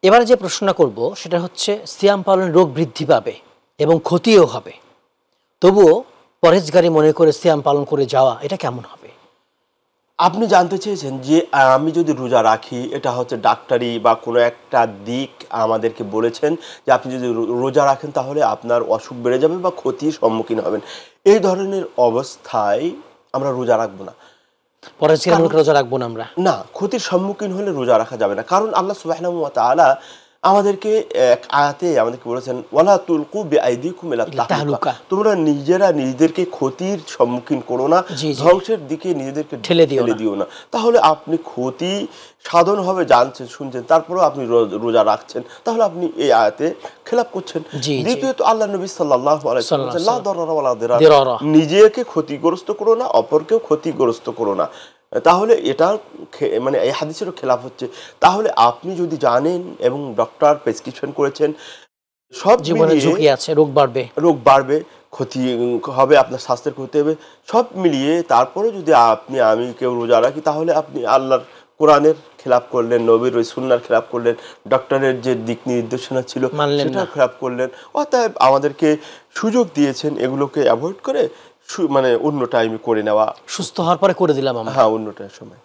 এবারে যে প্রশ্নটা করব সেটা হচ্ছে সিয়াম পালনে রোগ বৃদ্ধি পাবে এবং ক্ষতিও হবে, তবুও পরহেজগারি মনে করে সিয়াম পালন করে যাওয়া এটা কেমন হবে? আপনি জানতে চেয়েছেন যে আমি যদি রোজা রাখি, এটা হচ্ছে ডাক্তারি বা কোনো একটা দিক আমাদেরকে বলেছেন যে আপনি যদি রোজা রাখেন তাহলে আপনার অসুখ বেড়ে যাবে বা ক্ষতির সম্মুখীন হবেন। এই ধরনের অবস্থায় আমরা রোজা রাখবো না। পরহেজগারি মনে কারণ করে রোজা রাখবো না আমরা। না, ক্ষতির সম্মুখীন হলে রোজা রাখা যাবে না। কারণ আল্লাহ সুবহানাহু ওয়া তাআলা আমাদেরকে এক আয়াতে আমাদেরকে বলেছেন, ওয়ালা তুলকু বিআইদিকুম ইলা তাহলুকা, তাহলুকা। তোমরা নিজেরা নিজেদেরকে ক্ষতির সম্মুখীন করো না, জি, জি। ধ্বংসের দিকে নিজেদেরকে ঠেলে ঠেলে দিও না। তাহলে আপনি ক্ষতি সাধন হবে জানছেন, শুনছেন, তারপরেও আপনি রোজা রাখছেন, তাহলে আপনি এই আয়াতে খেলাপ করছেন। জি, জি। দ্বিতীয়ত আল্লাহ নবী সাল্লাল্লাহু আলাইহি ওয়াসাল্লাম বলেছেন, লা দারারা ওয়ালা দিরার, দিরারা। নিজেকে ক্ষতিগ্রস্ত করো না, অপরকেও ক্ষতিগ্রস্ত করো না। তাহলে এটা মানে এই হাদিসেরও খেলাফ হচ্ছে। তাহলে আপনি যদি জানেন এবং ডক্টর প্রেসক্রিপশন করেছেন, সব জীবনে মিলিয়ে ঝুঁকি আছে, রোগ বাড়বে। রোগ বাড়বে, ক্ষতি হবে, আপনার স্বাস্থ্যের ক্ষতি হবে, সব মিলিয়ে তারপরে যদি আমি কেউ রোজা রাখি, তাহলে আপনি আল্লাহর কোরআনের খেলাপ করলেন, নবীর ওই সুন্নাহর খেলাপ করলেন, ডক্টরের যে দিক নির্দেশনা ছিল মানলেন না। সেটাও খেলাপ করলেন। অতএব আমাদেরকে সুযোগ দিয়েছেন এগুলোকে অ্যাভয়েড করে মানে অন্য টাইমে করে নেওয়া। সুস্থ হওয়ার পরে করে দিলাম আমরা। হ্যাঁ, অন্য সময়।